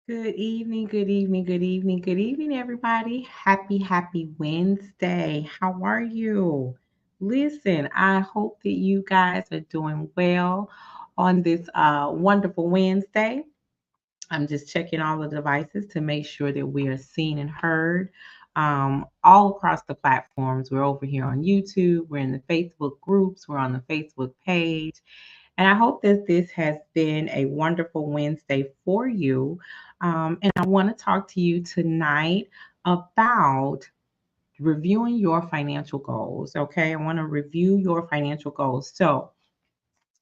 Good evening, good evening, good evening, good evening, everybody. Happy Wednesday. How are you? Listen, I hope that you guys are doing well on this wonderful Wednesday. I'm just checking all the devices to make sure that we are seen and heard all across the platforms. We're over here on YouTube, we're in the Facebook groups, we're on the Facebook page. And I hope that this has been a wonderful Wednesday for you. And I want to talk to you tonight about reviewing your financial goals. Okay. I want to review your financial goals. So,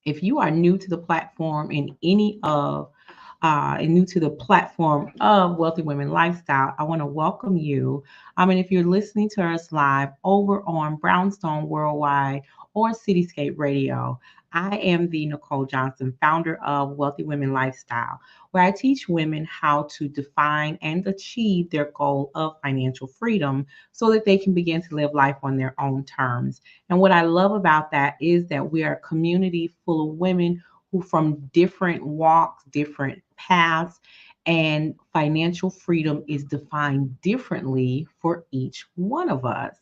if you are new to the platform in any of and new to the platform of Wealthy Women Lifestyle, I want to welcome you. And if you're listening to us live over on Brownstone Worldwide or Cityscape Radio, I am the Nicole Johnson, founder of Wealthy Women Lifestyle, where I teach women how to define and achieve their goal of financial freedom so that they can begin to live life on their own terms. And what I love about that is that we are a community full of women who, from different walks, different paths, and financial freedom is defined differently for each one of us.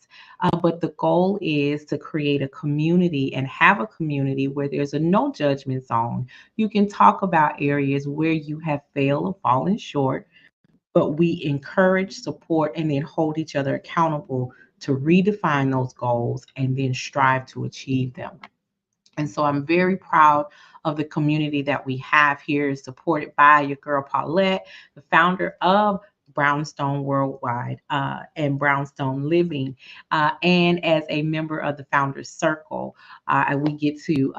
But the goal is to create a community and have a community where there's a no judgment zone. You can talk about areas where you have failed or fallen short, but we encourage, support, and then hold each other accountable to redefine those goals and then strive to achieve them. And so I'm very proud of the community that we have here, supported by your girl Paulette, the founder of Brownstone Worldwide and Brownstone Living. And as a member of the Founders Circle, we get to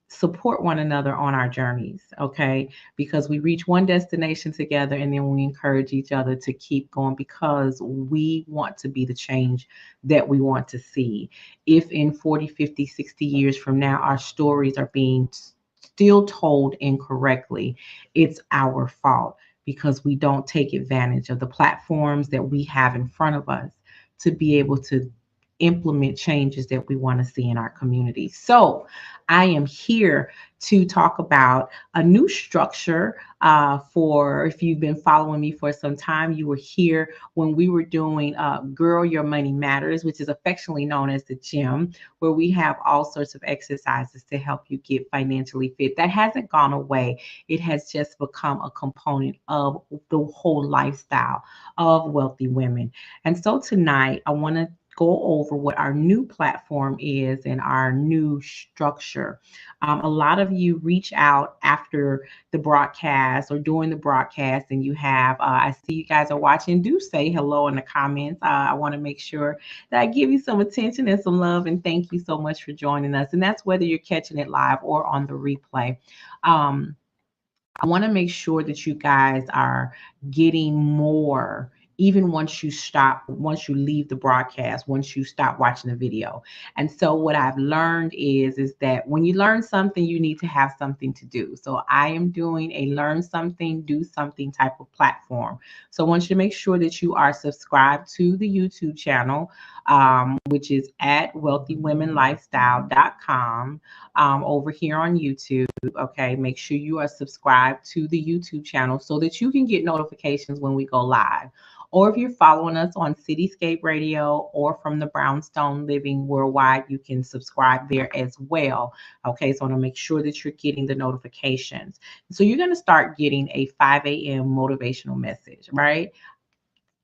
support one another on our journeys, okay? Because we reach one destination together and then we encourage each other to keep going because we want to be the change that we want to see. If in 40, 50, 60 years from now, our stories are being still told incorrectly, it's our fault because we don't take advantage of the platforms that we have in front of us to be able to implement changes that we want to see in our community. So, I am here to talk about a new structure for if you've been following me for some time, you were here when we were doing Girl Your Money Matters, which is affectionately known as the gym, where we have all sorts of exercises to help you get financially fit. That hasn't gone away. It has just become a component of the whole lifestyle of wealthy women. And so tonight, I want to go over what our new platform is and our new structure. A lot of you reach out after the broadcast or during the broadcast, and you have, I see you guys are watching. Do say hello in the comments. I want to make sure that I give you some attention and some love, and thank you so much for joining us. And that's whether you're catching it live or on the replay. Um, I want to make sure that you guys are getting more even once you leave the broadcast, once you stop watching the video. And so what I've learned is that when you learn something, you need to have something to do. So I am doing a learn something, do something type of platform. So I want you to make sure that you are subscribed to the YouTube channel, which is at wealthywomenlifestyle.com over here on YouTube. Okay, make sure you are subscribed to the YouTube channel so that you can get notifications when we go live. Or if you're following us on Cityscape Radio or from the Brownstone Living Worldwide, you can subscribe there as well. Okay, so I want to make sure that you're getting the notifications. So you're going to start getting a 5 a.m. motivational message, right?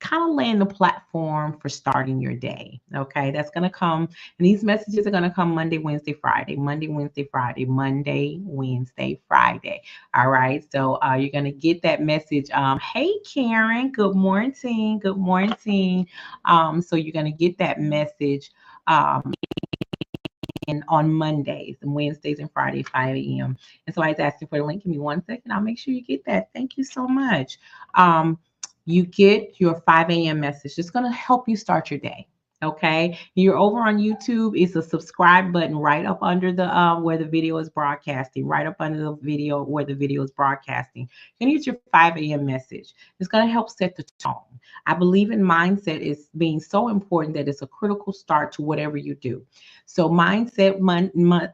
Kind of laying the platform for starting your day. Okay, that's going to come, and these messages are going to come Monday, Wednesday, Friday, Monday, Wednesday, Friday, Monday, Wednesday, Friday. All right, so you're going to get that message. Hey, Karen, good morning. Good morning. So you're going to get that message. And on Mondays and Wednesdays and Fridays, 5 a.m. And somebody's asking for the link. Give me 1 second. I'll make sure you get that. Thank you so much. You get your 5 a.m. message. It's going to help you start your day. Okay, you're over on YouTube. It's a subscribe button right up under the where the video is broadcasting, right up under the video where the video is broadcasting. You're gonna get your 5 a.m. message. It's gonna help set the tone. I believe in mindset is being so important that it's a critical start to whatever you do. So mindset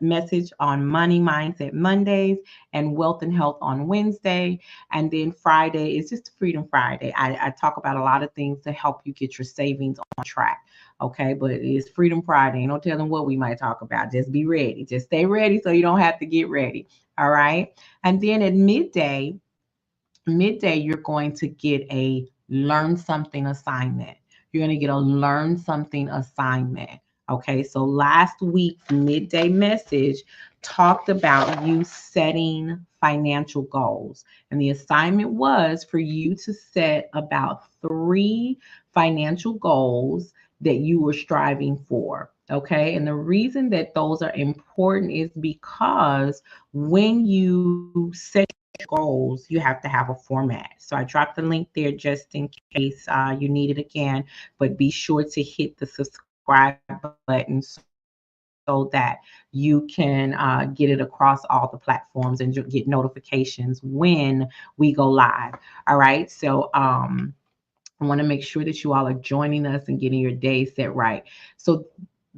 message on money mindset Mondays and wealth and health on Wednesday, and then Friday is just Freedom Friday. I talk about a lot of things to help you get your savings on track. Okay, but it's Freedom Friday. Ain't no telling what we might talk about. Just be ready. Just stay ready so you don't have to get ready. All right. And then at midday, you're going to get a learn something assignment. You're going to get a learn something assignment. Okay, so last week's midday message talked about you setting financial goals. And the assignment was for you to set about 3 financial goals that you were striving for. Okay, and the reason that those are important is because when you set goals, you have to have a format. So I dropped the link there just in case you need it again, but be sure to hit the subscribe button so that you can get it across all the platforms and get notifications when we go live. All right. So I want to make sure that you all are joining us and getting your day set right. So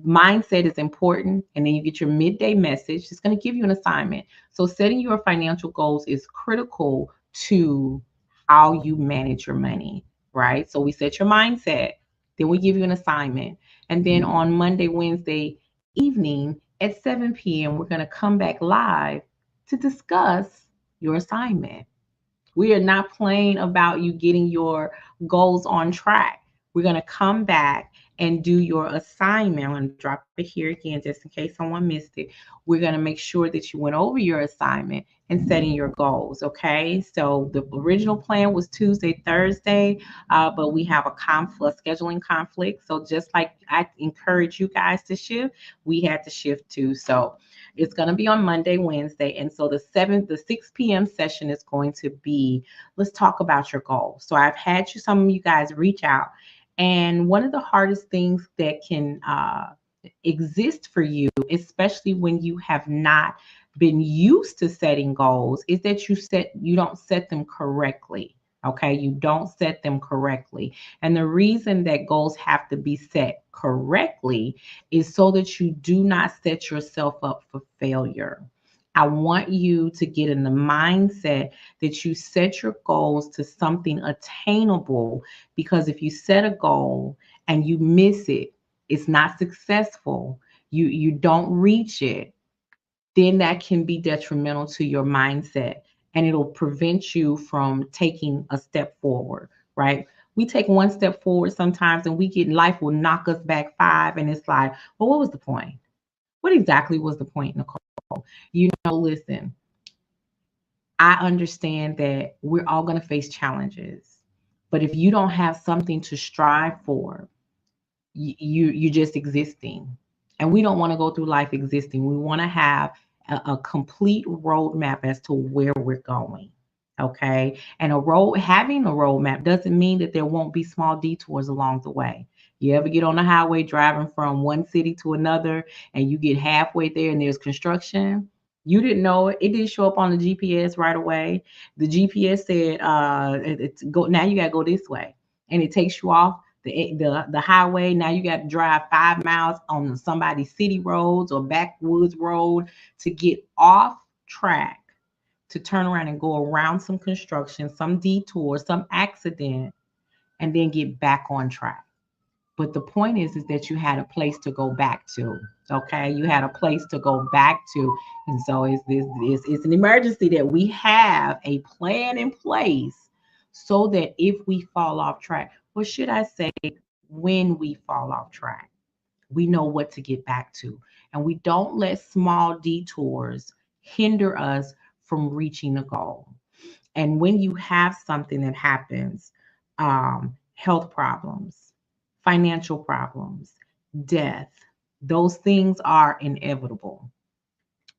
mindset is important. And then you get your midday message. It's going to give you an assignment. So setting your financial goals is critical to how you manage your money, right? So we set your mindset, then we give you an assignment. And then on Monday, Wednesday evening at 7 p.m., we're going to come back live to discuss your assignment. We are not playing about you getting your goals on track. We're going to come back and do your assignment. I'm going to drop it here again just in case someone missed it. We're going to make sure that you went over your assignment and setting your goals. Okay. So the original plan was Tuesday, Thursday, but we have a scheduling conflict. So just like I encourage you guys to shift, we had to shift too. So it's going to be on Monday, Wednesday. And so the 6 p.m. session is going to be, let's talk about your goals. So I've had some of you guys reach out. And one of the hardest things that can exist for you, especially when you have not been used to setting goals, is that you don't set them correctly. Okay, you don't set them correctly. And the reason that goals have to be set correctly is so that you do not set yourself up for failure. I want you to get in the mindset that you set your goals to something attainable, because if you set a goal and you miss it, it's not successful, you don't reach it, then that can be detrimental to your mindset and it'll prevent you from taking a step forward, right? We take one step forward sometimes and life will knock us back 5. And it's like, well, what was the point? What exactly was the point, Nicole? Listen, I understand that we're all going to face challenges, but if you don't have something to strive for, you're just existing. And we don't want to go through life existing. We want to have a complete roadmap as to where we're going. Okay. And having a roadmap doesn't mean that there won't be small detours along the way. You ever get on the highway driving from one city to another and you get halfway there and there's construction? You didn't know it. It didn't show up on the GPS right away. The GPS said, it's go now, you gotta go this way. And it takes you off the highway. Now you got to drive 5 miles on somebody's city roads or backwoods road to get off track, to turn around and go around some construction, some detour, some accident, and then get back on track. But the point is that you had a place to go back to. Okay, you had a place to go back to, and so it's an emergency that we have a plan in place so that if we fall off track, or should I say, when we fall off track, we know what to get back to, and we don't let small detours hinder us from reaching a goal. And when you have something that happens, health problems, financial problems, death, those things are inevitable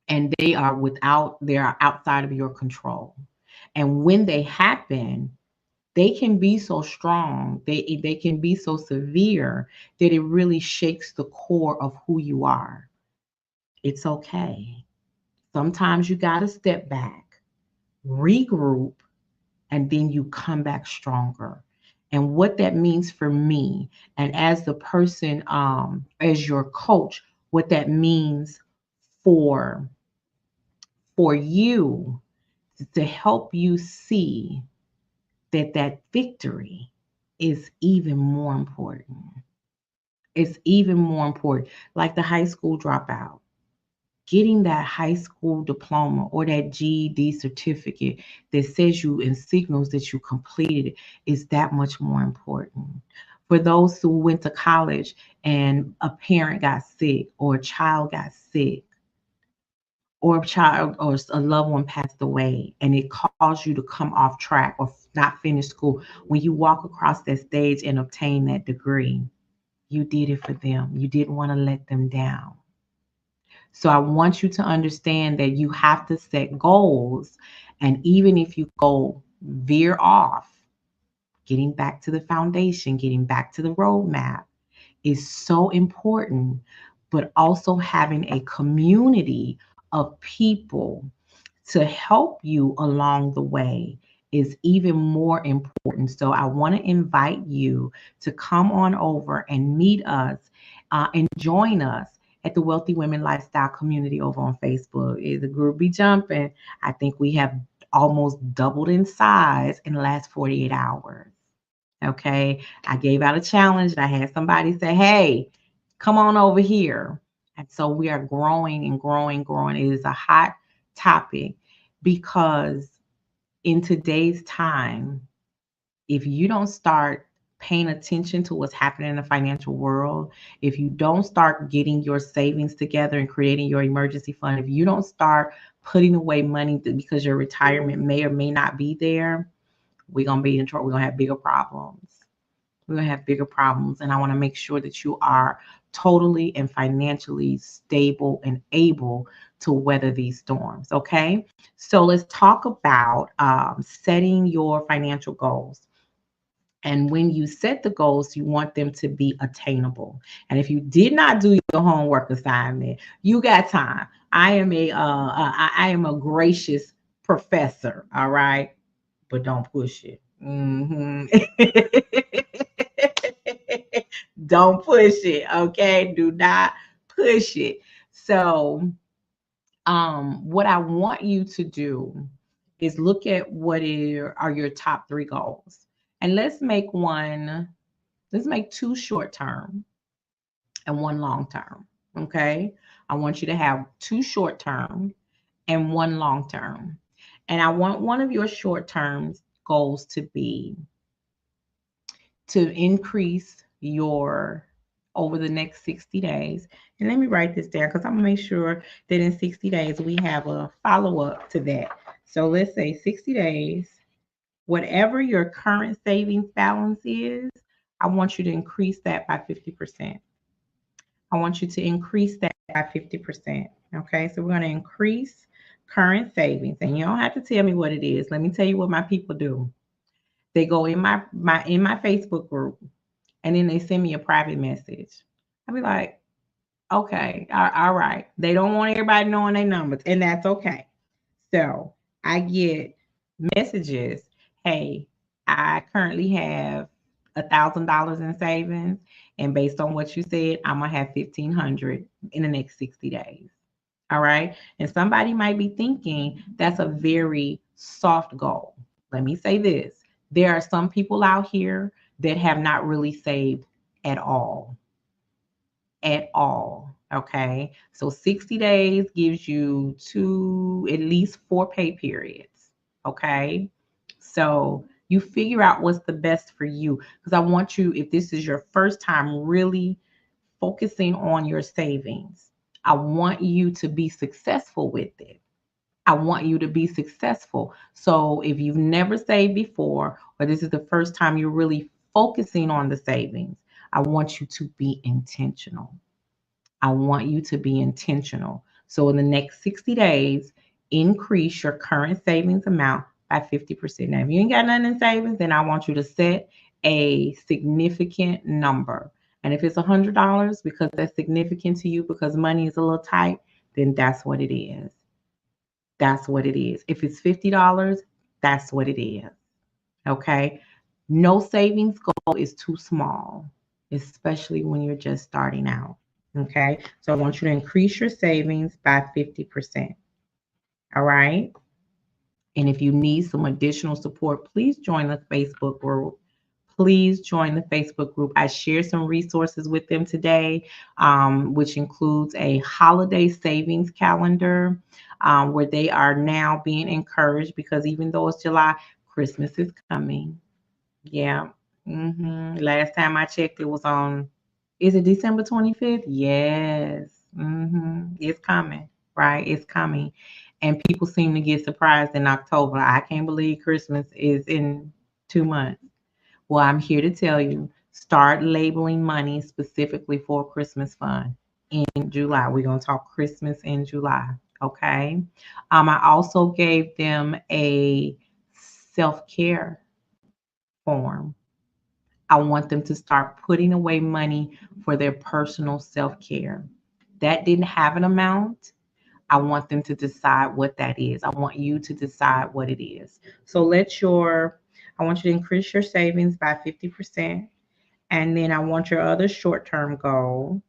and they are outside of your control. And when they happen, they can be so strong, they can be so severe that it really shakes the core of who you are. It's okay. Sometimes you got to step back, regroup, and then you come back stronger. And what that means for me, and as the person, as your coach, what that means for you to help you see that that victory is even more important. It's even more important. Like the high school dropout, getting that high school diploma or that GED certificate that says you and signals that you completed it is that much more important. For those who went to college and a parent got sick or a child got sick or a child or a loved one passed away and it caused you to come off track or not finish school, when you walk across that stage and obtain that degree, you did it for them. You didn't want to let them down. So I want you to understand that you have to set goals. And even if you go veer off, getting back to the foundation, getting back to the roadmap is so important, but also having a community of people to help you along the way is even more important. So I want to invite you to come on over and meet us and join us at the Wealthy Women Lifestyle Community over on Facebook. The group be jumping. I think we have almost doubled in size in the last 48 hours. Okay. I gave out a challenge and I had somebody say, hey, come on over here. And so we are growing and growing, growing. It is a hot topic because in today's time, if you don't start paying attention to what's happening in the financial world, if you don't start getting your savings together and creating your emergency fund, if you don't start putting away money because your retirement may or may not be there, we're going to be in trouble. We're going to have bigger problems. We're going to have bigger problems. And I want to make sure that you are totally and financially stable and able to weather these storms. Okay. So let's talk about setting your financial goals. And when you set the goals, you want them to be attainable. And if you did not do your homework assignment, you got time. I am a gracious professor. All right, but don't push it. Don't push it. Okay, do not push it. So, what I want you to do is look at are your top 3 goals. And let's make 2 short term and 1 long term. Okay. I want you to have 2 short term and 1 long term. And I want one of your short term goals to be to increase your over the next 60 days. And let me write this down because I'm going to make sure that in 60 days we have a follow up to that. So let's say 60 days, whatever your current savings balance is, I want you to increase that by 50%. I want you to increase that by 50%. Okay, so we're going to increase current savings. And you don't have to tell me what it is. Let me tell you what my people do. They go in my Facebook group and then they send me a private message. I'll be like, okay, all right. They don't want everybody knowing their numbers, and that's okay. So I get messages, hey, I currently have $1,000 in savings, and based on what you said, I'm gonna have 1,500 in the next 60 days. All right. And somebody might be thinking that's a very soft goal. Let me say this. There are some people out here that have not really saved at all. At all. Okay. So 60 days gives you at least 4 pay periods. Okay. So you figure out what's the best for you. Because I want you, if this is your first time really focusing on your savings, I want you to be successful with it. I want you to be successful. So if you've never saved before, or this is the first time you're really focusing on the savings, I want you to be intentional. I want you to be intentional. So in the next 60 days, increase your current savings amount by 50%. Now, if you ain't got nothing in savings, then I want you to set a significant number. And if it's $100 because that's significant to you because money is a little tight, then that's what it is. That's what it is. If it's $50, that's what it is. Okay. No savings goal is too small, especially when you're just starting out. Okay. So I want you to increase your savings by 50%. All right. And if you need some additional support, please join the Facebook group. Please join the Facebook group. I shared some resources with them today, which includes a holiday savings calendar where they are now being encouraged because even though it's July, Christmas is coming. Yeah. Last time I checked, it was on, is it December 25th? Yes. It's coming, right? It's coming. And people seem to get surprised in October. I can't believe Christmas is in 2 months. Well, I'm here to tell you, start labeling money specifically for Christmas fund in July. We're going to talk Christmas in July. Okay. I also gave them a self-care form. I want them to start putting away money for their personal self care. That didn't have an amount. I want them to decide what that is. I want you to decide what it is. So I want you to increase your savings by 50%. And then I want your other short term goal.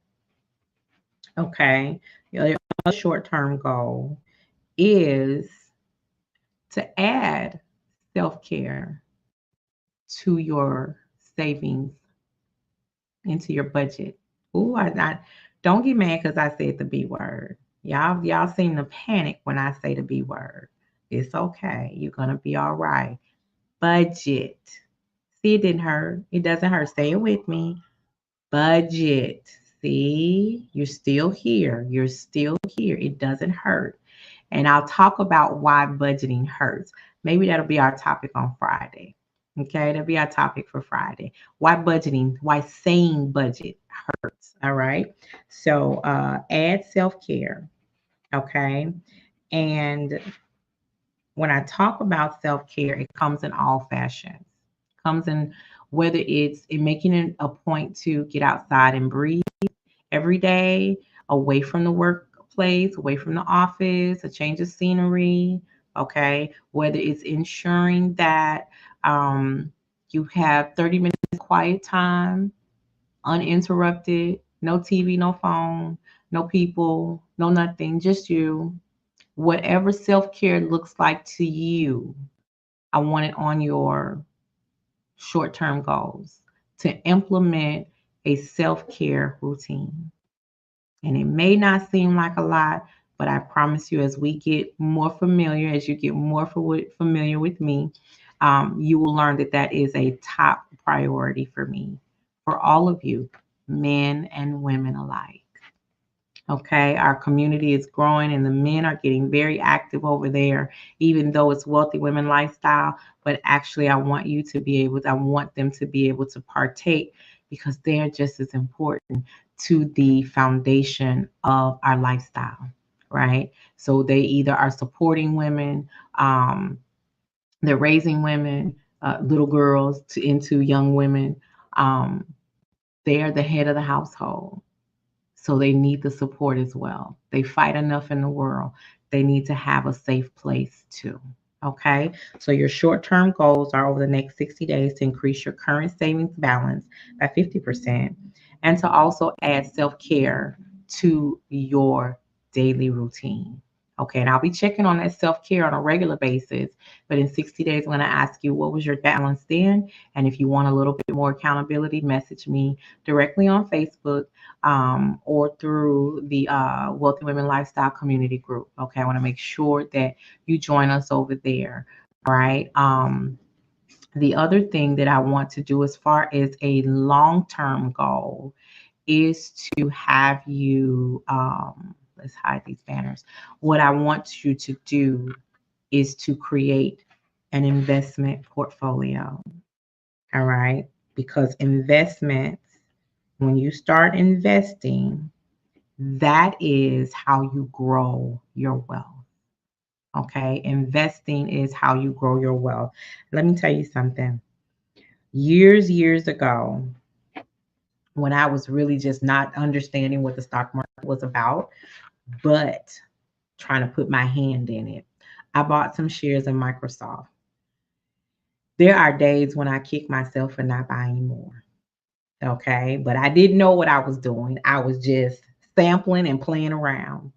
Okay. Your other short term goal is to add self care to your savings into your budget. Ooh, don't get mad because I said the B word. Y'all seem to panic when I say the B word. It's okay. You're gonna be all right. Budget. See, it didn't hurt. It doesn't hurt. Say it with me. Budget. See, you're still here. You're still here. It doesn't hurt. And I'll talk about why budgeting hurts. Maybe that'll be our topic on Friday. Okay, that'll be our topic for Friday. Why saying budget hurts. All right. So add self-care. Okay. And when I talk about self-care, it comes in all fashions. It comes in whether it's in making it a point to get outside and breathe every day, away from the workplace, away from the office, a change of scenery, okay? Whether it's ensuring that you have 30 minutes of quiet time, uninterrupted, no TV, no phone, no people, no nothing, just you. Whatever self care looks like to you, I want it on your short term goals to implement a self care routine. And it may not seem like a lot, but I promise you, as we get more familiar, as you get more familiar with me, you will learn that that is a top priority for me, for all of you, men and women alike. Okay, our community is growing and the men are getting very active over there, even though it's Wealthy Women Lifestyle. But actually, I want them to be able to partake because they're just as important to the foundation of our lifestyle, right? So they either are supporting women, they're raising women, little girls into young women. Um, they are the head of the household. So they need the support as well. They fight enough in the world. They need to have a safe place too. Okay. So your short term goals are over the next 60 days to increase your current savings balance by 50% and to also add self care to your daily routine. Okay. And I'll be checking on that self care on a regular basis. But in 60 days, I'm going to ask you what was your balance then? And if you want a little bit more accountability, message me directly on Facebook or through the Wealthy Women Lifestyle Community Group. Okay, I want to make sure that you join us over there. All right. The other thing that I want to do as far as a long term goal is to have you, let's hide these banners. What I want you to do is to create an investment portfolio. All right. Because investments, when you start investing, that is how you grow your wealth. Okay, investing is how you grow your wealth. Let me tell you something. Years ago, when I was really just not understanding what the stock market was about, but trying to put my hand in it, I bought some shares in Microsoft. There are days when I kick myself for not buying more. Okay, but I didn't know what I was doing. I was just sampling and playing around.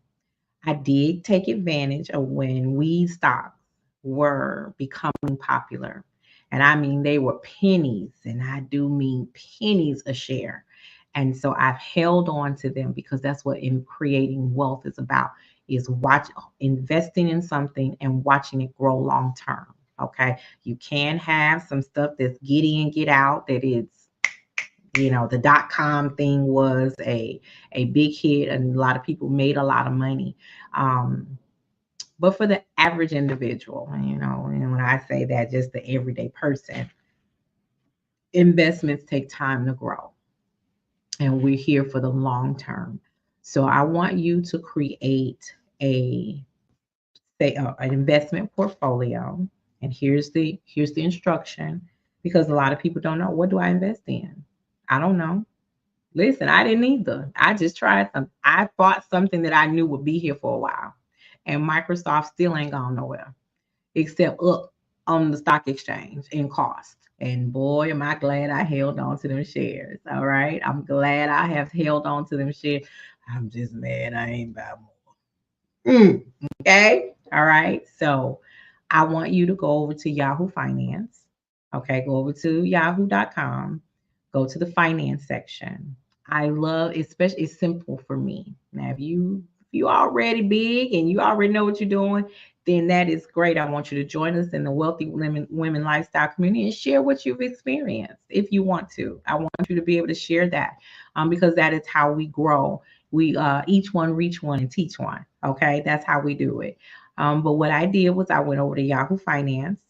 I did take advantage of when weed stocks were becoming popular. And I mean, they were pennies, and I do mean pennies a share. And so I've held on to them because that's what in creating wealth is about, is investing in something and watching it grow long term. Okay. You can have some stuff that's get in, get out, that it's, the dot-com thing was a big hit and a lot of people made a lot of money. But for the average individual, and when I say that, just the everyday person, investments take time to grow, and we're here for the long term. So I want you to create a an investment portfolio, and here's the instruction, because a lot of people don't know, what do I invest in? I don't know. Listen, I didn't either. I just tried some. I bought something that I knew would be here for a while, and Microsoft still ain't gone nowhere except up on the stock exchange in cost. And boy, am I glad I held on to them shares. All right. I'm glad I have held on to them shares. I'm just mad I ain't buy more. Okay. All right. So I want you to go over to Yahoo Finance. Okay. Go over to yahoo.com. Go to the finance section. I love, especially, it's simple for me. Now, if you already big and you already know what you're doing, then that is great. I want you to join us in the Wealthy Women Lifestyle community and share what you've experienced if you want to. I want you to be able to share that, because that is how we grow. We each one reach one and teach one. Okay, that's how we do it. But what I did was I went over to Yahoo Finance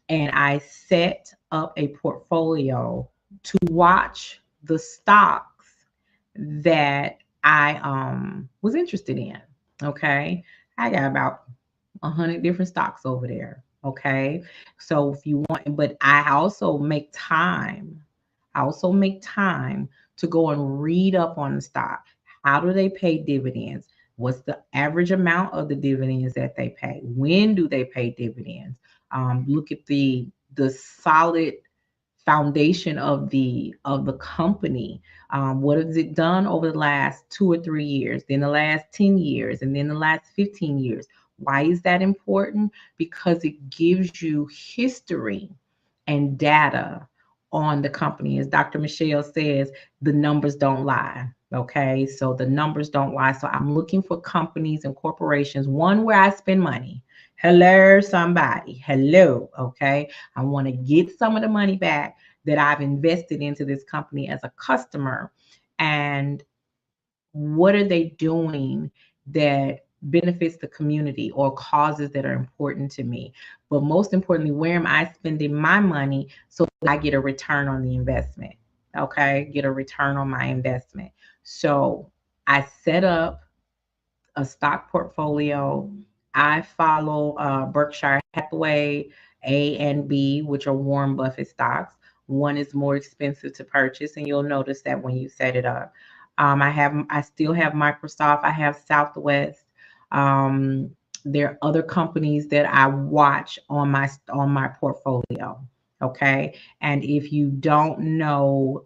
and I set up a portfolio to watch the stocks that I was interested in. Okay, I got about 100 different stocks over there. Okay. So if you want, but I also make time. I also make time to go and read up on the stock. How do they pay dividends? What's the average amount of the dividends that they pay? When do they pay dividends? Look at the solid foundation of the company. What has it done over the last 2 or 3 years, then the last 10 years, and then the last 15 years? Why is that important? Because it gives you history and data on the company. As Dr. Michelle says, the numbers don't lie. Okay, so the numbers don't lie. So I'm looking for companies and corporations, one where I spend money. Hello, somebody. Hello. Okay, I want to get some of the money back that I've invested into this company as a customer. And what are they doing that benefits the community or causes that are important to me? But most importantly, where am I spending my money so that I get a return on the investment? Okay, get a return on my investment. So I set up a stock portfolio. I follow Berkshire Hathaway A and B, which are Warren Buffett stocks. One is more expensive to purchase, and you'll notice that when you set it up. I still have Microsoft. I have Southwest. Um, there are other companies that I watch on my portfolio. Okay, and if you don't know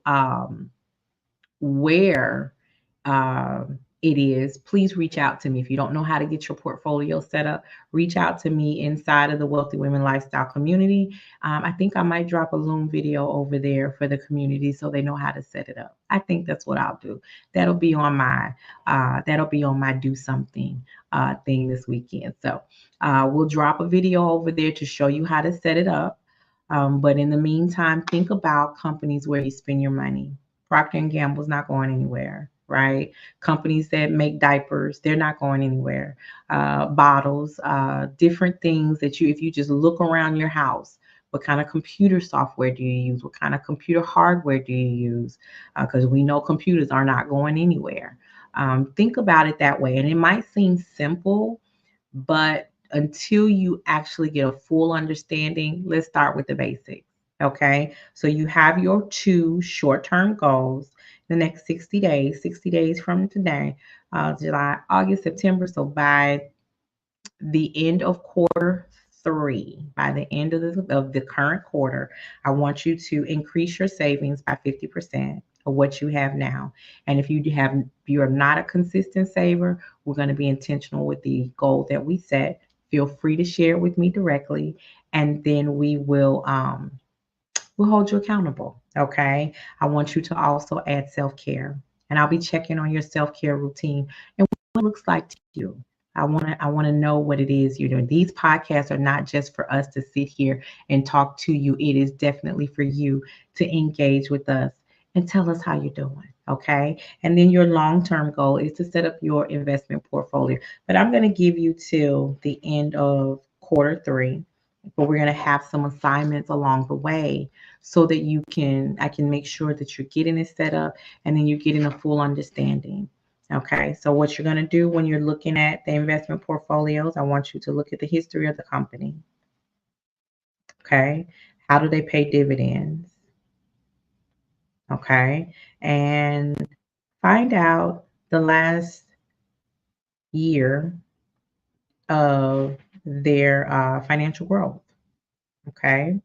where it is, please reach out to me. If you don't know how to get your portfolio set up, reach out to me inside of the Wealthy Women Lifestyle community. I think I might drop a Loom video over there for the community so they know how to set it up. I think that's what I'll do. That'll be on my do something thing this weekend. So we'll drop a video over there to show you how to set it up. But in the meantime, think about companies where you spend your money. Procter and Gamble's not going anywhere, right? Companies that make diapers, they're not going anywhere. Bottles, different things that if you just look around your house, what kind of computer software do you use? What kind of computer hardware do you use? Because we know computers are not going anywhere. Think about it that way. And it might seem simple, but until you actually get a full understanding, let's start with the basics. Okay. So you have your two short term goals the next 60 days from today, July, August, September. So by the end of quarter three, by the end of the current quarter, I want you to increase your savings by 50% of what you have now. And if you're not a consistent saver, we're going to be intentional with the goal that we set. Feel free to share it with me directly, and then we'll hold you accountable. Okay. I want you to also add self-care. And I'll be checking on your self-care routine and what it looks like to you. I want to know what it is you're doing. These podcasts are not just for us to sit here and talk to you. It is definitely for you to engage with us and tell us how you're doing. Okay. And then your long-term goal is to set up your investment portfolio. But I'm going to give you till the end of quarter three, but we're going to have some assignments along the way so that I can make sure that you're getting it set up and then you're getting a full understanding. Okay, so what you're going to do when you're looking at the investment portfolios, I want you to look at the history of the company. Okay, how do they pay dividends? Okay, and find out the last year of their financial growth. Okay,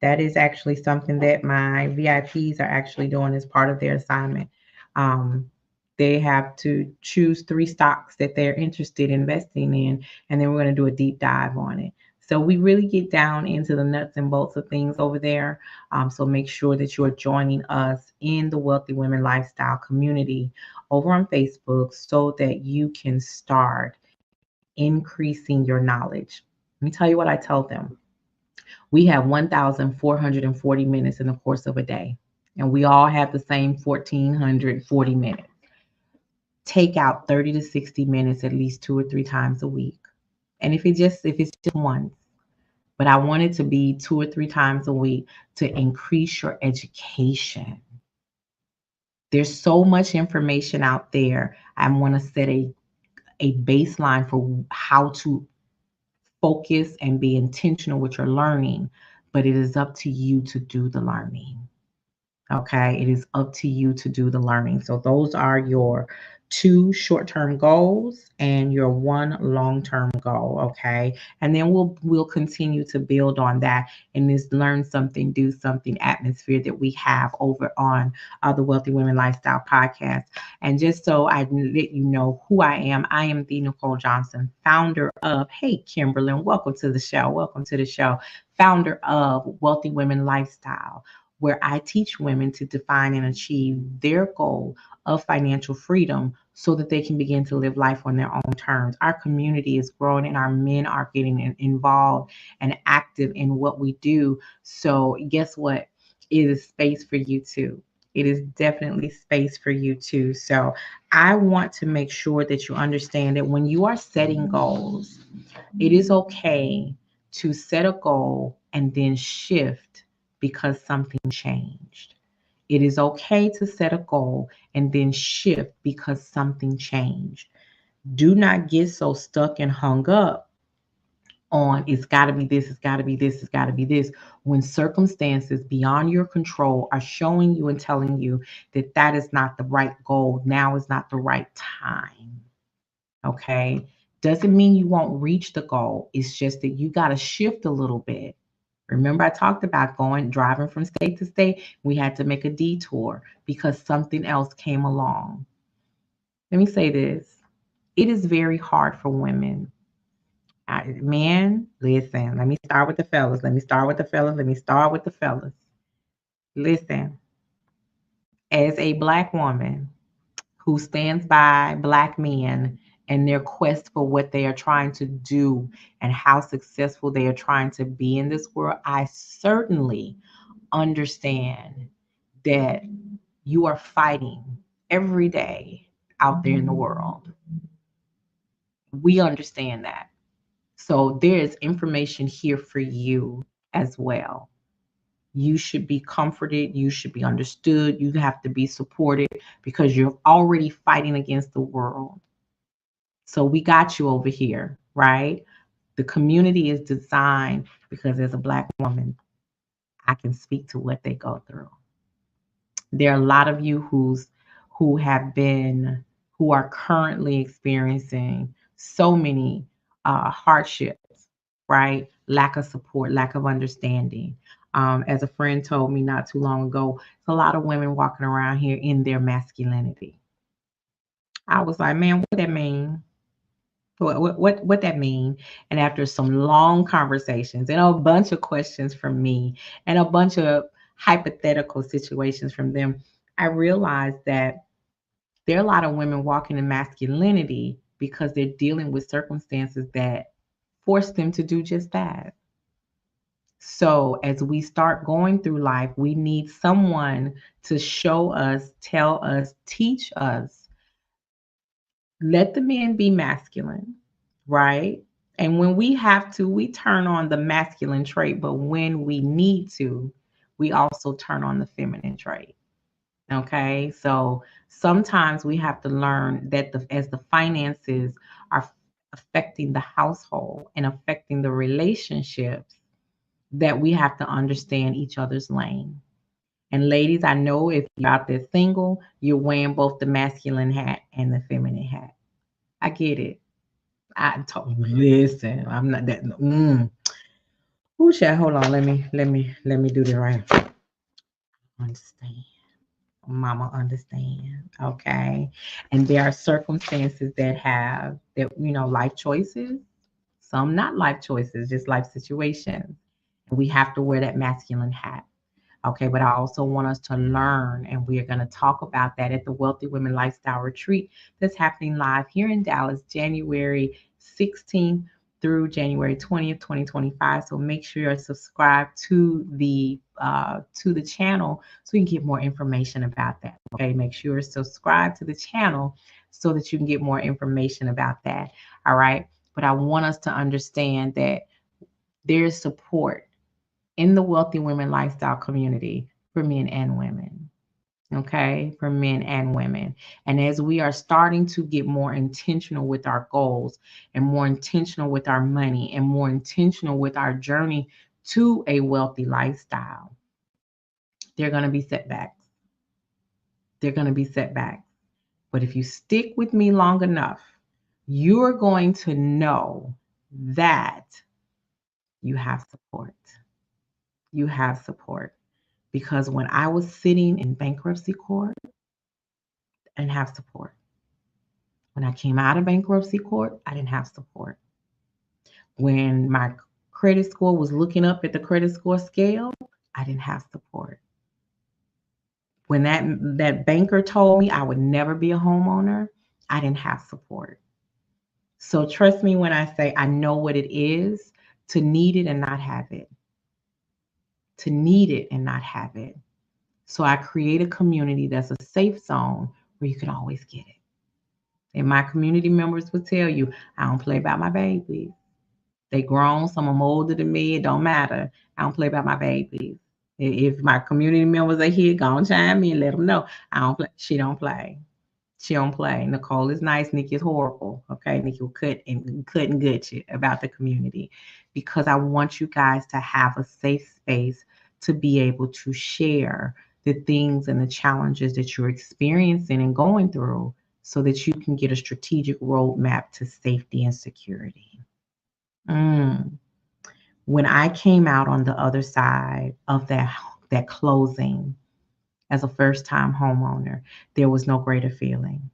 that is actually something that my VIPs are actually doing as part of their assignment. Um, they have to choose three stocks that they're interested in investing in, and then we're going to do a deep dive on it. So we really get down into the nuts and bolts of things over there. So make sure that you are joining us in the Wealthy Women Lifestyle community over on Facebook so that you can start increasing your knowledge. Let me tell you what I tell them. We have 1,440 minutes in the course of a day, and we all have the same 1,440 minutes. Take out 30 to 60 minutes at least 2 or 3 times a week. And if it's just once, but I want it to be 2 or 3 times a week to increase your education. There's so much information out there. I want to set a baseline for how to focus and be intentional with your learning, but it is up to you to do the learning. Okay, it is up to you to do the learning. So those are your two short-term goals and your one long-term goal. Okay, and then we'll continue to build on that in this learn something, do something atmosphere that we have over on the Wealthy Women Lifestyle podcast. And just so I let you know who I am the Nicole Johnson, founder of Hey Kimberlyn, welcome to the show. Welcome to the show. Founder of Wealthy Women Lifestyle, where I teach women to define and achieve their goal of financial freedom so that they can begin to live life on their own terms. Our community is growing and our men are getting involved and active in what we do. So, guess what? It is space for you too. It is definitely space for you too. So, I want to make sure that you understand that when you are setting goals, it is okay to set a goal and then shift because something changed. It is okay to set a goal and then shift because something changed. Do not get so stuck and hung up on it's got to be this, it's got to be this, it's got to be this, when circumstances beyond your control are showing you and telling you that that is not the right goal. Now is not the right time. Okay. Doesn't mean you won't reach the goal. It's just that you got to shift a little bit. Remember, I talked about driving from state to state. We had to make a detour because something else came along. Let me say this. It is very hard for women. Men, listen, let me start with the fellas. Let me start with the fellas. Let me start with the fellas. Listen, as a Black woman who stands by Black men and their quest for what they are trying to do and how successful they are trying to be in this world, I certainly understand that you are fighting every day out there in the world. We understand that. So there is information here for you as well. You should be comforted. You should be understood. You have to be supported because you're already fighting against the world. So we got you over here, right? The community is designed because as a Black woman, I can speak to what they go through. There are a lot of you who have been who are currently experiencing so many hardships, right? Lack of support, lack of understanding. As a friend told me not too long ago, there's a lot of women walking around here in their masculinity. I was like, man, what that mean? What that mean? And after some long conversations and a bunch of questions from me and a bunch of hypothetical situations from them, I realized that there are a lot of women walking in masculinity because they're dealing with circumstances that force them to do just that. So as we start going through life, we need someone to show us, tell us, teach us. Let the men be masculine, right? And when we have to, we turn on the masculine trait, but when we need to, we also turn on the feminine trait. Okay? So sometimes we have to learn that as the finances are affecting the household and affecting the relationships, that we have to understand each other's lane. And ladies, I know if you're out there single, you're wearing both the masculine hat and the feminine hat. I get it. I told listen, I'm not that. Ooh, child, hold on. Let me do this right. Understand, Mama, understand. Okay, and there are circumstances that have that life choices. Some not life choices, just life situations. We have to wear that masculine hat. Okay, but I also want us to learn, and we are going to talk about that at the Wealthy Women Lifestyle Retreat that's happening live here in Dallas, January 16th through January 20th, 2025. So make sure you're subscribed to the channel so you can get more information about that. Okay, make sure you're subscribed to the channel so that you can get more information about that. All right, but I want us to understand that there's support in the Wealthy Women Lifestyle community for men and women. Okay, for men and women. And as we are starting to get more intentional with our goals and more intentional with our money and more intentional with our journey to a wealthy lifestyle, there are going to be setbacks. They're going to be setbacks. But if you stick with me long enough, you're going to know that you have support. You have support. Because when I was sitting in bankruptcy court, I didn't have support. When I came out of bankruptcy court, I didn't have support. When my credit score was looking up at the credit score scale, I didn't have support. When that banker told me I would never be a homeowner, I didn't have support. So trust me when I say I know what it is to need it and not have it. To need it and not have it. So I create a community that's a safe zone where you can always get it. And my community members will tell you, I don't play about my babies. They grown, some of them older than me, it don't matter. I don't play about my babies. If my community members are here, go on chime in, let them know. I don't play. She don't play. She don't play. Nicole is nice. Nikki is horrible. Okay, Nikki will cut and gut you about the community because I want you guys to have a safe space to be able to share the things and the challenges that you're experiencing and going through so that you can get a strategic roadmap to safety and security. When I came out on the other side of that closing as a first-time homeowner, there was no greater feeling.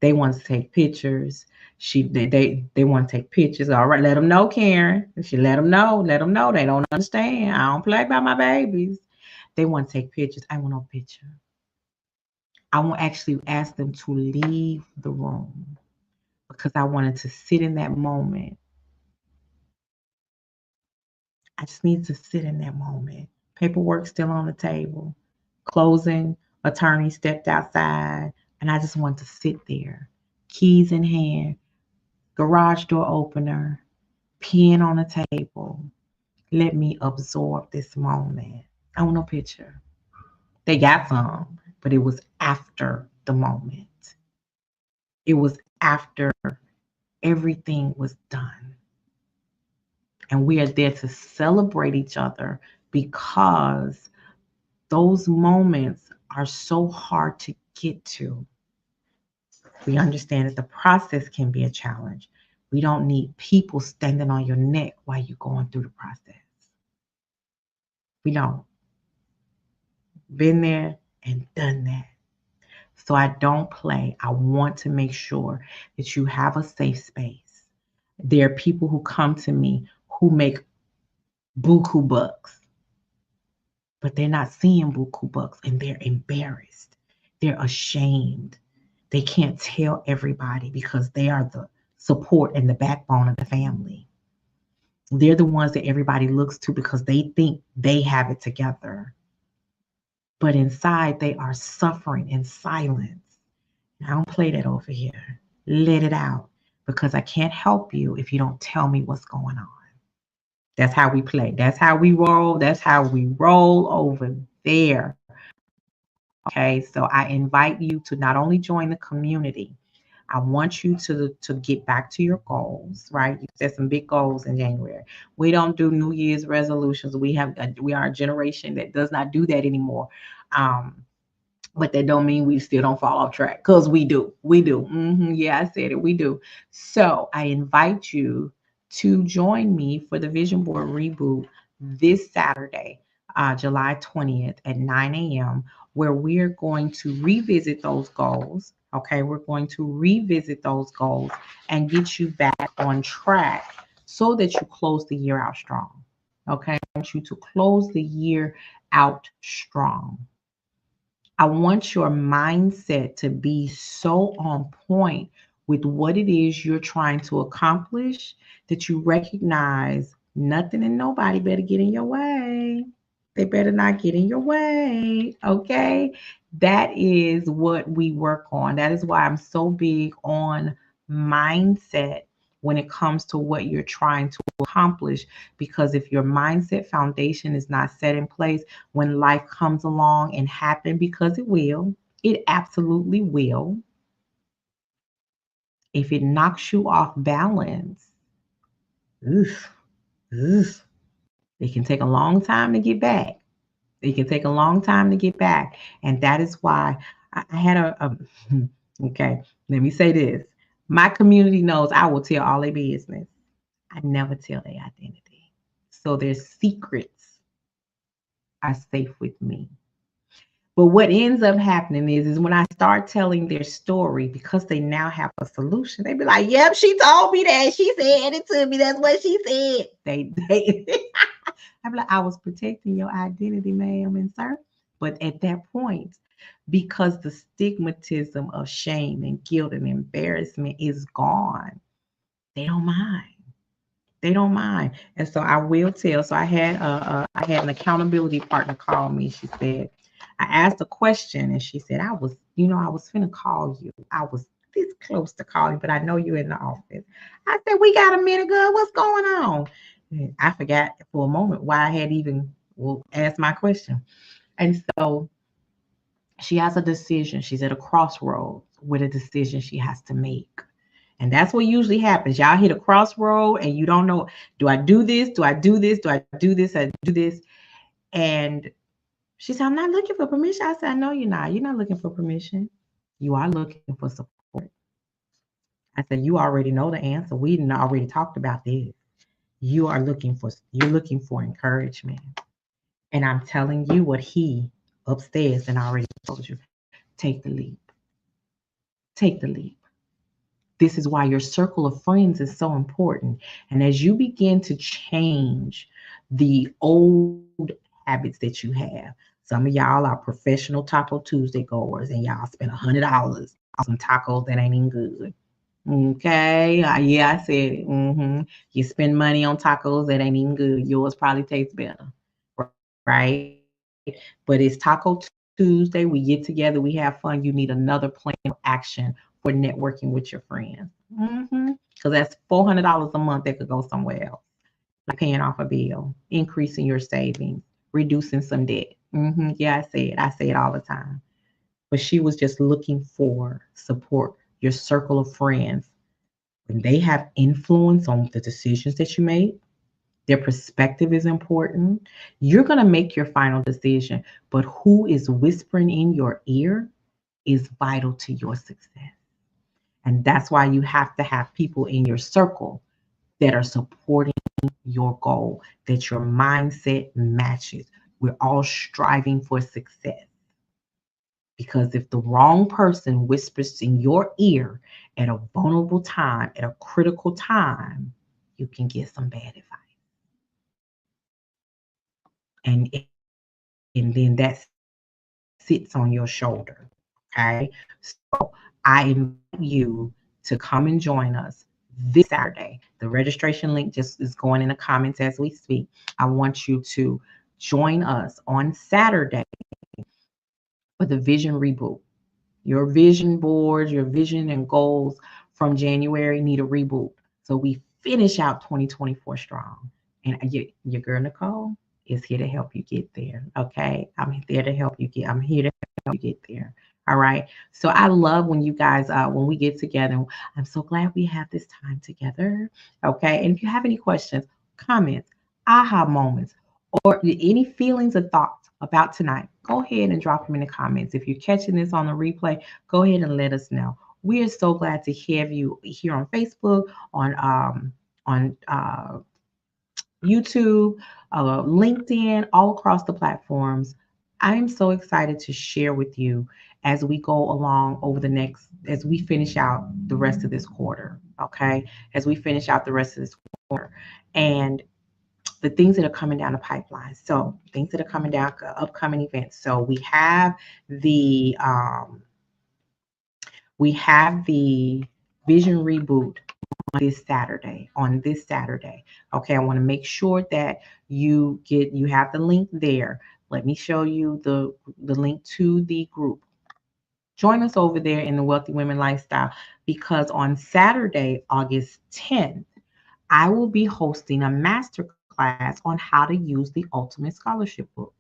They want to take pictures. They want to take pictures. All right, let them know, Karen. She let them know. Let them know they don't understand. I don't play by my babies. They want to take pictures. I want no picture. I want actually ask them to leave the room because I wanted to sit in that moment. I just need to sit in that moment. Paperwork still on the table. Closing attorney stepped outside, and I just want to sit there, keys in hand, garage door opener, pen on the table. Let me absorb this moment. I want no picture. They got some, but it was after the moment. It was after everything was done. And we are there to celebrate each other because those moments are so hard to get to. We understand that the process can be a challenge. We don't need people standing on your neck while you're going through the process. We don't. Been there and done that. So I don't play. I want to make sure that you have a safe space. There are people who come to me who make buku bucks, but they're not seeing buku bucks and they're embarrassed. They're ashamed. They can't tell everybody because they are the support and the backbone of the family. They're the ones that everybody looks to because they think they have it together. But inside, they are suffering in silence. I don't play that over here. Let it out because I can't help you if you don't tell me what's going on. That's how we play. That's how we roll. That's how we roll over there. Okay, so I invite you to not only join the community, I want you to get back to your goals, right? You set some big goals in January. We don't do New Year's resolutions. We are a generation that does not do that anymore. But that don't mean we still don't fall off track because we do. We do. Yeah, I said it. We do. So I invite you to join me for the Vision Board Reboot this Saturday, July 20th at 9 a.m., where we're going to revisit those goals. Okay, we're going to revisit those goals and get you back on track so that you close the year out strong. Okay, I want you to close the year out strong. I want your mindset to be so on point with what it is you're trying to accomplish that you recognize nothing and nobody better get in your way. They better not get in your way. Okay. That is what we work on. That is why I'm so big on mindset when it comes to what you're trying to accomplish. Because if your mindset foundation is not set in place, when life comes along and happen, because it absolutely will. If it knocks you off balance, oof, oof, it can take a long time to get back. It can take a long time to get back. And that is why I had okay, let me say this. My community knows I will tell all their business. I never tell their identity. So their secrets are safe with me. But what ends up happening is when I start telling their story, because they now have a solution, they be like, "Yep, she told me that. She said it to me. That's what she said." They I'm like, "I was protecting your identity, ma'am and sir." But at that point, because the stigmatism of shame and guilt and embarrassment is gone, they don't mind. They don't mind. And so I will tell. So I had an accountability partner call me. She said, I asked a question and she said, I was finna call you. I was this close to calling, but I know you're in the office. I said, we got a minute, girl. What's going on? And I forgot for a moment why I had even asked my question. And so she has a decision. She's at a crossroads with a decision she has to make. And that's what usually happens. Y'all hit a crossroad and you don't know, do I do this? Do I do this? Do I do this? I do this. And she said, I'm not looking for permission. I said, I know you're not. You're not looking for permission. You are looking for support. I said, you already know the answer. We already talked about this. You're looking for encouragement. And I'm telling you what he upstairs and I already told you. Take the leap. Take the leap. This is why your circle of friends is so important. And as you begin to change the old habits that you have, some of y'all are professional Taco Tuesday goers and y'all spend $100 on some tacos that ain't even good. Okay. Yeah, I said it. You spend money on tacos that ain't even good. Yours probably tastes better. Right. But it's Taco Tuesday. We get together, we have fun. You need another plan of action for networking with your friends. Because that's $400 a month that could go somewhere else, like paying off a bill, increasing your savings, reducing some debt. Yeah, I say it all the time. But she was just looking for support, your circle of friends. When they have influence on the decisions that you make, Their perspective is important. You're going to make your final decision, but who is whispering in your ear is vital to your success. And that's why you have to have people in your circle that are supporting your goal, that your mindset matches. We're all striving for success. Because if the wrong person whispers in your ear at a vulnerable time, at a critical time, you can get some bad advice. And then that sits on your shoulder. Okay. So I invite you to come and join us this Saturday. The registration link just is going in the comments as we speak. I want you to join us on Saturday for the Vision Reboot. Your vision boards, your vision and goals from January need a reboot. So we finish out 2024 strong. And your girl Nicole is here to help you get there. Okay. I'm there to help you get, I'm here to help you get there. All right. So I love when you guys when we get together. I'm so glad we have this time together. Okay. And if you have any questions, comments, aha moments, or any feelings or thoughts about tonight, go ahead and drop them in the comments. If you're catching this on the replay, go ahead and let us know. We are so glad to have you here on Facebook, on YouTube, LinkedIn, all across the platforms. I'm so excited to share with you as we go along over the next, as we finish out the rest of this quarter. Okay, as we finish out the rest of this quarter, and the things that are coming down the pipeline. So things that are coming down, upcoming events. So we have the Vision Reboot on this Saturday. On this Saturday, okay. I want to make sure that you have the link there. Let me show you the link to the group. Join us over there in the Wealthy Women Lifestyle, because on Saturday, August 10th, I will be hosting a masterclass on how to use the Ultimate Scholarship Book.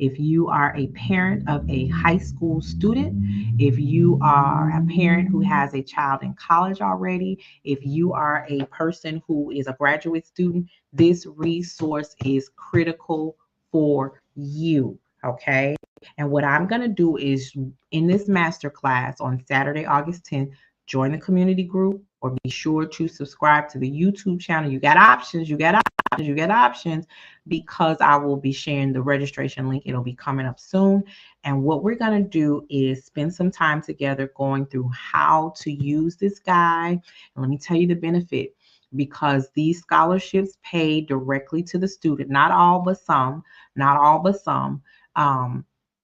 If you are a parent of a high school student, if you are a parent who has a child in college already, if you are a person who is a graduate student, this resource is critical for you. Okay. And what I'm going to do is in this masterclass on Saturday, August 10th, join the community group or be sure to subscribe to the YouTube channel. You got options, you got options, you got options, because I will be sharing the registration link. It'll be coming up soon. And what we're going to do is spend some time together going through how to use this guide. And let me tell you the benefit, because these scholarships pay directly to the student, not all but some, not all but some.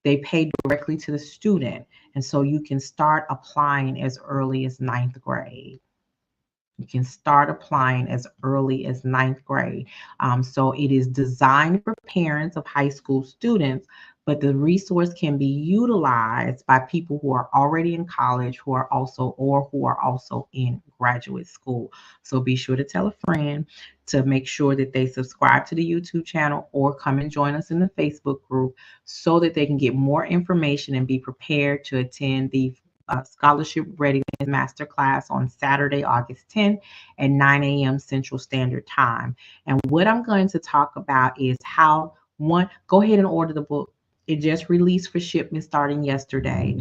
They pay directly to the student. And so you can start applying as early as ninth grade. You can start applying as early as ninth grade. So it is designed for parents of high school students, but the resource can be utilized by people who are already in college, who are also in graduate school. So be sure to tell a friend to make sure that they subscribe to the YouTube channel or come and join us in the Facebook group so that they can get more information and be prepared to attend the Scholarship Readiness Masterclass on Saturday, August 10th at 9 a.m. Central Standard Time. And what I'm going to talk about is how, one, go ahead and order the book. It just released for shipment starting yesterday,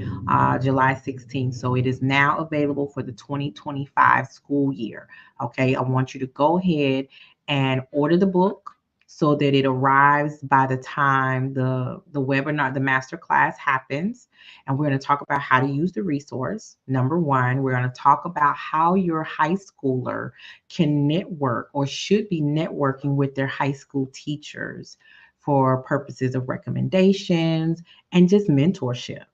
July 16th. So it is now available for the 2025 school year. Okay, I want you to go ahead and order the book so that it arrives by the time the webinar, the master class happens. And we're going to talk about how to use the resource. Number one, we're going to talk about how your high schooler can network or should be networking with their high school teachers for purposes of recommendations and just mentorship.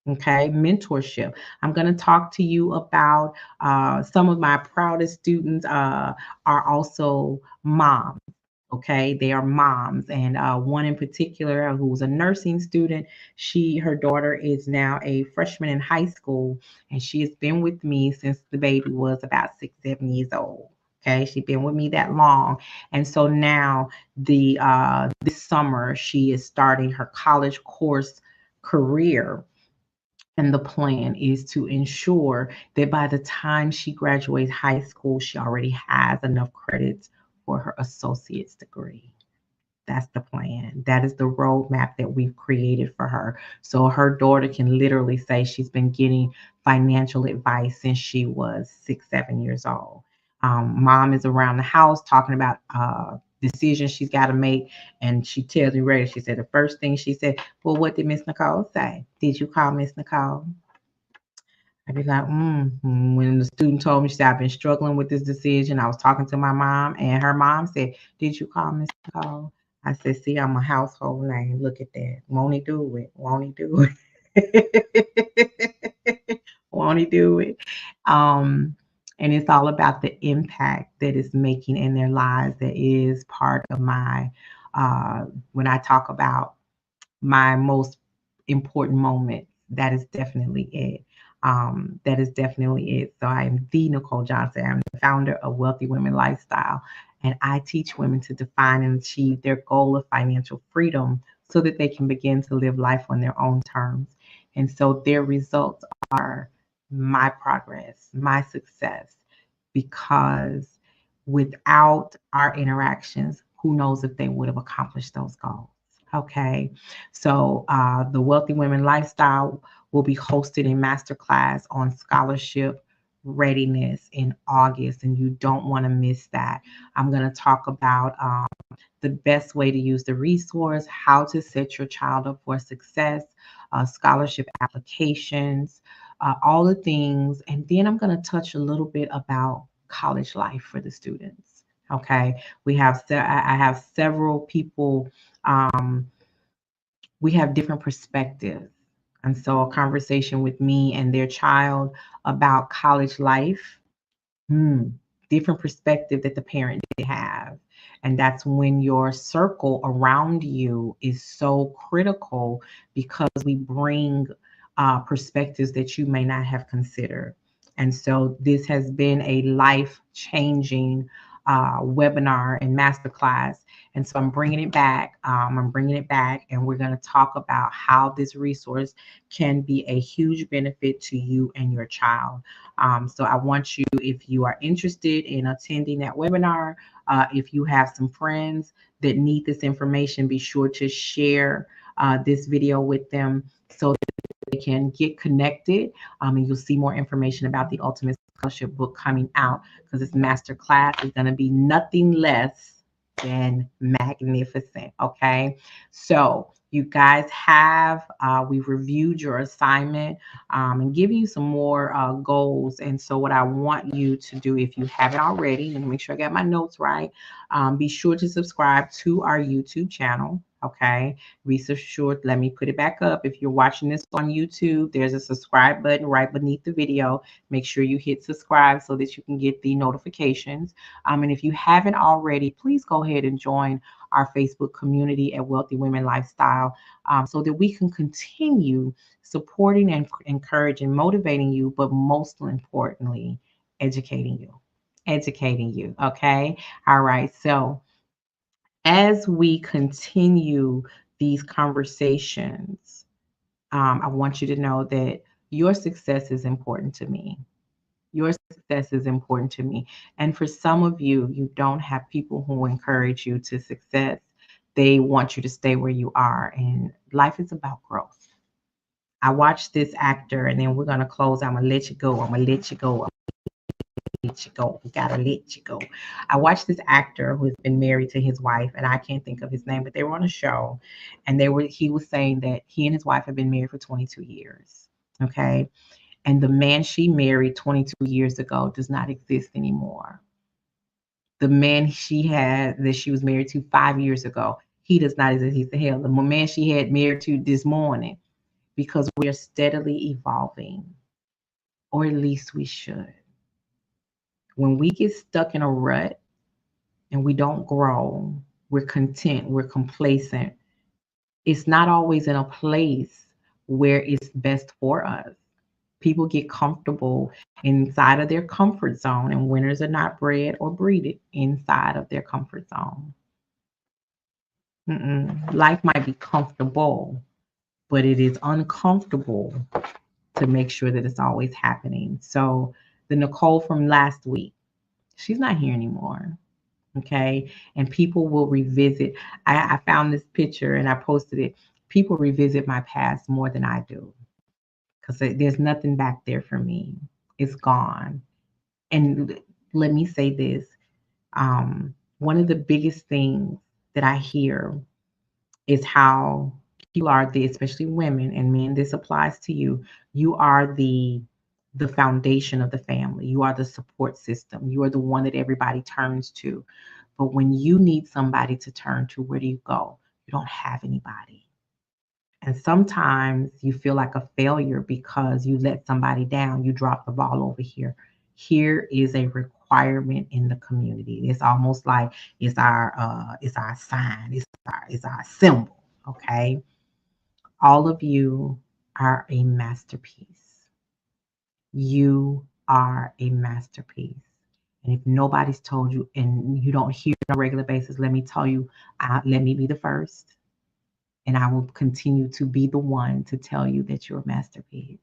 Okay, mentorship. I'm going to talk to you about some of my proudest students are also moms. Okay, they are moms, and one in particular who's a nursing student. Her daughter is now a freshman in high school, and she has been with me since the baby was about 6, 7 years old. Okay, she's been with me that long, and so now this summer she is starting her college course career. And the plan is to ensure that by the time she graduates high school, she already has enough credits for her associate's degree. That's the plan. That is the roadmap that we've created for her. So her daughter can literally say she's been getting financial advice since she was 6, 7 years old. Mom is around the house talking about decisions she's got to make. And she tells me, right, she said the first thing she said, well, what did Miss Nicole say? Did you call Miss Nicole? I'd be like, when the student told me, she said, I've been struggling with this decision. I was talking to my mom, and her mom said, did you call Miss Nicole? I said, see, I'm a household name. Look at that. Won't he do it? Won't he do it? Won't he do it? Um, and it's all about the impact that it's making in their lives. That is part of my, when I talk about my most important moment. That is definitely it. That is definitely it. So I am the Nicole Johnson. I'm the founder of Wealthy Women Lifestyle, and I teach women to define and achieve their goal of financial freedom so that they can begin to live life on their own terms. And so their results are my progress, my success, because without our interactions, who knows if they would have accomplished those goals. Okay, so the Wealthy Women Lifestyle will be hosted a masterclass on scholarship readiness in August, and you don't want to miss that. I'm going to talk about the best way to use the resource, how to set your child up for success, scholarship applications, all the things. And then I'm going to touch a little bit about college life for the students. Okay, I have several people. We have different perspectives. And so a conversation with me and their child about college life, hmm, different perspective that the parent did have. And that's when your circle around you is so critical, because we bring perspectives that you may not have considered. And so this has been a life changing webinar and masterclass. And so I'm bringing it back. And we're going to talk about how this resource can be a huge benefit to you and your child. So I want you, if you are interested in attending that webinar, if you have some friends that need this information, be sure to share this video with them so that they can get connected. And you'll see more information about the Ultimate Scholarship book coming out, because this master class is going to be nothing less than magnificent. Okay, so you guys have we've reviewed your assignment and give you some more goals. And so what I want you to do, if you haven't already, let me make sure I got my notes right, be sure to subscribe to our YouTube channel. Okay, research sure, let me put it back up. If you're watching this on YouTube, there's a subscribe button right beneath the video. Make sure you hit subscribe so that you can get the notifications. And if you haven't already, please go ahead and join our Facebook community at Wealthy Women Lifestyle, so that we can continue supporting and encouraging, motivating you, but most importantly, educating you. Educating you. Okay. All right. So as we continue these conversations, I want you to know that your success is important to me. Your success is important to me. And for some of you, you don't have people who encourage you to success. They want you to stay where you are. And life is about growth. I watched this actor, and then we're going to close. I'm going to let you go. I'm going to let you go. Let you go. We gotta let you go. I watched this actor who's been married to his wife, and I can't think of his name, but they were on a show, and he was saying that he and his wife have been married for 22 years. Okay. And the man she married 22 years ago does not exist anymore. The man that she was married to 5 years ago, he does not exist. He's the hell. The man she had married to this morning, because we are steadily evolving, or at least we should. When we get stuck in a rut and we don't grow, we're content, we're complacent. It's not always in a place where it's best for us. People get comfortable inside of their comfort zone, and winners are not bred or breeded inside of their comfort zone. Life might be comfortable, but it is uncomfortable to make sure that it's always happening. So the Nicole from last week, she's not here anymore. Okay. And people will revisit. I found this picture and I posted it. People revisit my past more than I do because there's nothing back there for me. It's gone. And let me say this, one of the biggest things that I hear is how you are the, especially women and men, this applies to you. You are the foundation of the family. You are the support system. You are the one that everybody turns to. But when you need somebody to turn to, where do you go? You don't have anybody. And sometimes you feel like a failure because you let somebody down. You drop the ball over here. Here is a requirement in the community. It's almost like it's our sign. It's our symbol. Okay. All of you are a masterpiece. You are a masterpiece. And if nobody's told you and you don't hear it on a regular basis, let me tell you, let me be the first. And I will continue to be the one to tell you that you're a masterpiece.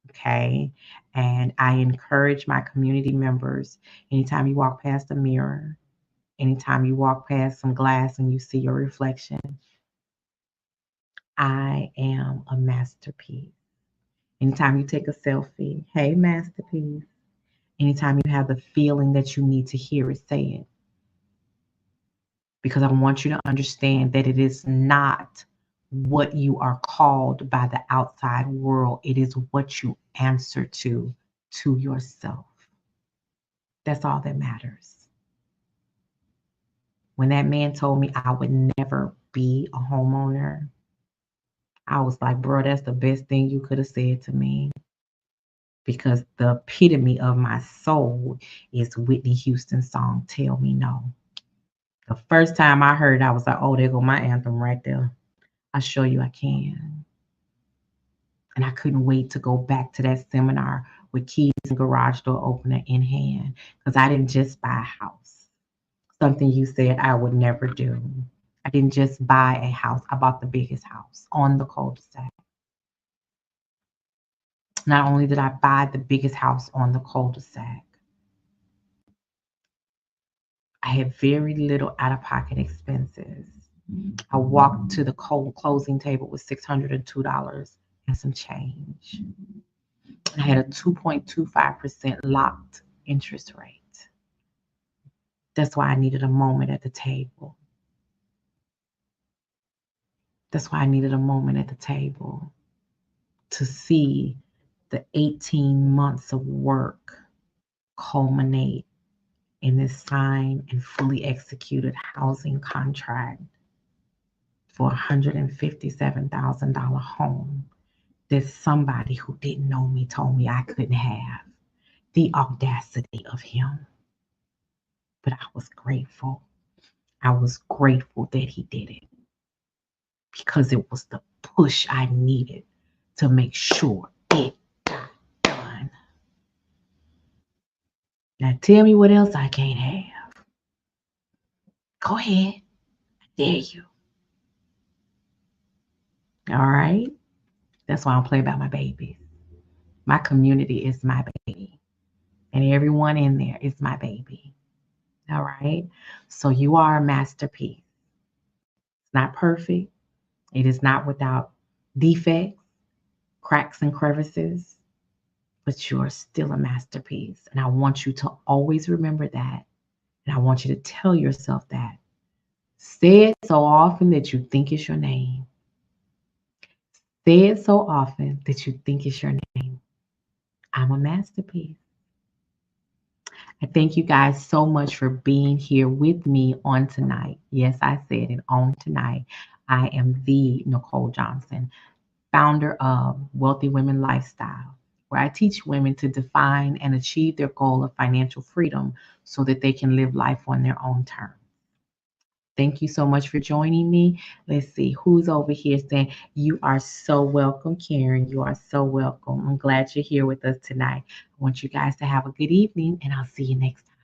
Okay. And I encourage my community members, anytime you walk past a mirror, anytime you walk past some glass and you see your reflection, I am a masterpiece. Anytime you take a selfie, hey, masterpiece. Anytime you have the feeling that you need to hear it, say it. Because I want you to understand that it is not what you are called by the outside world, it is what you answer to yourself. That's all that matters. When that man told me I would never be a homeowner, I was like, bro, that's the best thing you could have said to me. Because the epitome of my soul is Whitney Houston's song, Tell Me No. The first time I heard it, I was like, oh, there go my anthem right there. I show you I can. And I couldn't wait to go back to that seminar with keys and garage door opener in hand because I didn't just buy a house. Something you said I would never do. I didn't just buy a house. I bought the biggest house on the cul-de-sac. Not only did I buy the biggest house on the cul-de-sac, I had very little out-of-pocket expenses. I walked to the closing table with $602 and some change. I had a 2.25% locked interest rate. That's why I needed a moment at the table. That's why I needed a moment at the table to see the 18 months of work culminate in this signed and fully executed housing contract for a $157,000 home that somebody who didn't know me told me I couldn't have. The audacity of him. But I was grateful. I was grateful that he did it because it was the push I needed to make sure it got done. Now tell me what else I can't have. Go ahead. I dare you. All right? That's why I don't play about my babies. My community is my baby. And everyone in there is my baby. All right? So you are a masterpiece. It's not perfect. It is not without defects, cracks, and crevices, but you're still a masterpiece. And I want you to always remember that. And I want you to tell yourself that. Say it so often that you think it's your name. Say it so often that you think it's your name. I'm a masterpiece. I thank you guys so much for being here with me on tonight. Yes, I said it, on tonight. I am the Nicole Johnson, founder of Wealthy Women Lifestyle, where I teach women to define and achieve their goal of financial freedom so that they can live life on their own terms. Thank you so much for joining me. Let's see who's over here saying, you are so welcome, Karen. You are so welcome. I'm glad you're here with us tonight. I want you guys to have a good evening, and I'll see you next time.